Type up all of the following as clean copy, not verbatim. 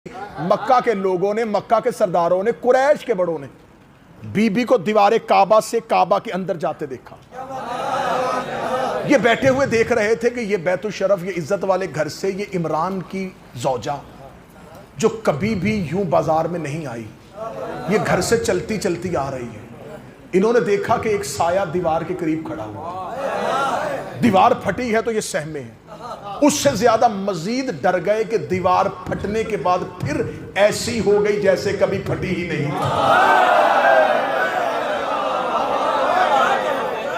مکہ کے لوگوں نے، مکہ کے سرداروں نے، قریش کے بڑوں نے بی بی کو دیوار کعبہ سے کعبہ کے اندر جاتے دیکھا۔ یہ بیٹھے ہوئے دیکھ رہے تھے کہ یہ بیت الشرف، یہ عزت والے گھر سے یہ عمران کی زوجہ جو کبھی بھی یوں بازار میں نہیں آئی، یہ گھر سے چلتی چلتی آ رہی ہے۔ انہوں نے دیکھا کہ ایک سایہ دیوار کے قریب کھڑا ہوا، دیوار پھٹی ہے تو یہ سہمے ہیں۔ اس سے زیادہ مزید ڈر گئے کہ دیوار پھٹنے کے بعد پھر ایسی ہو گئی جیسے کبھی پھٹی ہی نہیں تھی۔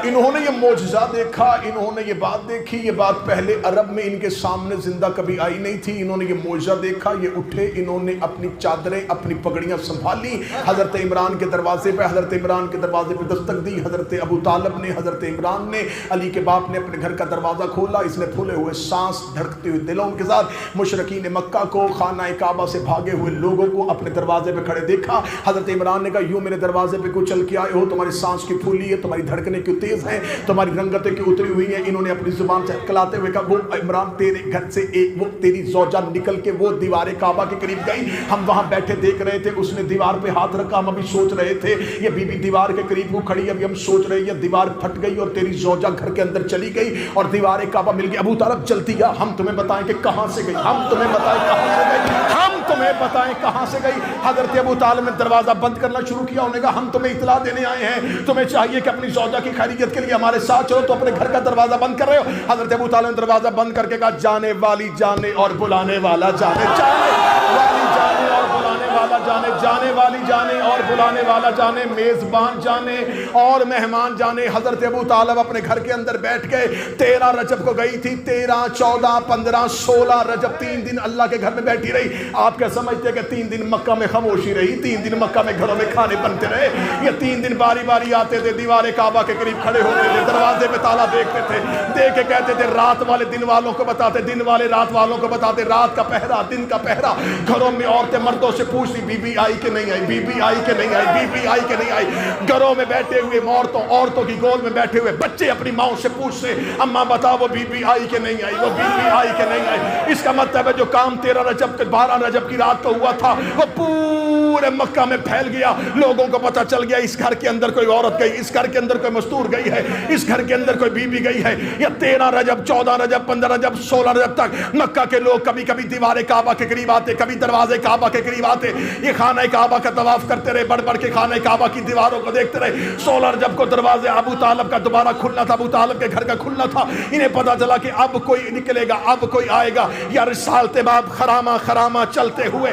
انہوں نے یہ معجزہ دیکھا، انہوں نے یہ بات دیکھی، یہ بات پہلے عرب میں ان کے سامنے زندہ کبھی آئی نہیں تھی۔ انہوں نے یہ معجزہ دیکھا، یہ اٹھے، انہوں نے اپنی چادریں، اپنی پگڑیاں سنبھالی، حضرت عمران کے دروازے پہ، حضرت عمران کے دروازے پہ دستک دی۔ حضرت ابو طالب نے، حضرت عمران نے، علی کے باپ نے اپنے گھر کا دروازہ کھولا۔ اس نے پھولے ہوئے سانس، دھڑکتے ہوئے دلوں کے ساتھ مشرکین مکہ کو، خانہ کعبہ سے بھاگے ہوئے لوگوں کو اپنے دروازے پہ کھڑے دیکھا۔ حضرت عمران نے کہا، یوں میرے دروازے پہ کوئی چل کے آئے ہو؟ تمہاری سانس کی پھولی ہے، تمہاری دھڑکنیں کیوں تیز ہیں، تمہاری رنگتیں کی اتری ہوئی ہیں۔ انہوں نے اپنی زبان سے کلاتے ہوئے کہا، وہ عمران تیرے گھر سے وہ تیری زوجہ نکل کے وہ دیوار کعبہ کے قریب گئی، ہم وہاں بیٹھے دیکھ رہے تھے، اس نے دیوار پہ ہاتھ رکھا، ہم ابھی سوچ رہے تھے یہ بی بی دیوار کے قریب وہ کھڑی، ابھی ہم سوچ رہے یہ دیوار پھٹ گئی اور تیری زوجہ گھر کے اندر چلی گئی اور دیوار کعبہ مل گئی۔ ابو طالب جلدی آ، ہم تمہیں بتائیں کہ کہاں سے گئی، ہم تمہیں بتائیں کہاں سے گئی، ہم تمہیں بتائیں کہاں سے گئی۔ حضرت ابو طالب نے دروازہ بند کرنا شروع کیا، انہوں نے کہا، ہم تمہیں اطلاع دینے آئے ہیں، تمہیں چاہیے کہ اپنی زوجہ کی خیریت کے لیے ہمارے ساتھ چلو، تو اپنے گھر کا دروازہ بند کر رہے ہو؟ حضرت ابو طالب نے دروازہ بند کر کے کہا، جانے والی جانے اور بلانے والا جانے، جانے والی جانے اور بلانے والا جانے، جانے والی جانے اور بلانے والا جانے، میزبان جانے اور مہمان جانے۔ حضرت ابو طالب اپنے گھر کے اندر بیٹھ گئے۔ 13 رجب کو گئی تھی، 13، 14، 15، 16 رجب 3 دن اللہ کے گھر میں بیٹھی رہی۔ آپ کیا سمجھتے ہیں کہ 3 دن مکہ میں خاموشی رہی؟ 3 دن مکہ میں گھروں میں کھانے بنتے رہے؟ یہ 3 دن باری باری آتے تھے، دیوار کعبہ کے قریب کھڑے ہوتے تھے، دروازے پہ تالا دیکھتے تھے، دیکھ کے کہتے تھے رات والے دن والوں کو بتاتے، دن والے رات والوں کو بتاتے، رات کا پہرا، دن کا پہرا۔ گھروں میں عورتیں مردوں سے پوچھتی، بی بی آئی کہ نہیں آئی، بی بی آئی کہ نہیں آئی، بی بی آئی کہ نہیں آئی۔ گھروں میں بیٹھے ہوئے عورتوں کی گود میں بیٹھے ہوئے بچے اپنی ماؤں سے پوچھتے، اماں بتاؤ وہ بی بی آئی کہ نہیں آئی، وہ بی بی آئی کہ نہیں آئی۔ اس کا مطلب ہے جو کام 13 رجب 12 رجب کی رات کو ہوا تھا وہ پورے مکہ میں پھیل گیا۔ لوگوں کو پتہ چل گیا اس گھر کے اندر کوئی عورت گئی، اس گھر کے اندر کوئی مستور گئی ہے، اس گھر کے اندر کوئی بی بی گئی ہے۔ یا 13 رجب، 14 رجب، 15 رجب، 16 رجب تک مکہ کے لوگ کبھی کبھی دیوار کعبہ کے قریب آتے، کبھی دروازے کعبہ کے قریب آتے، یہ خانہ کعبہ کا طواف کرتے رہے، بڑھ بڑھ کے خانہ کعبہ کی دیواروں کو دیکھتے رہے۔ 16 رجب کو دروازے ابو طالب کا دوبارہ کھلنا تھا، ابو طالب کے گھر کا کھلنا تھا۔ انہیں پتا چلا کہ اب کوئی نکلے گا، اب کوئی آئے گا۔ یا رسالت باب خرامہ خرامہ چلتے ہوئے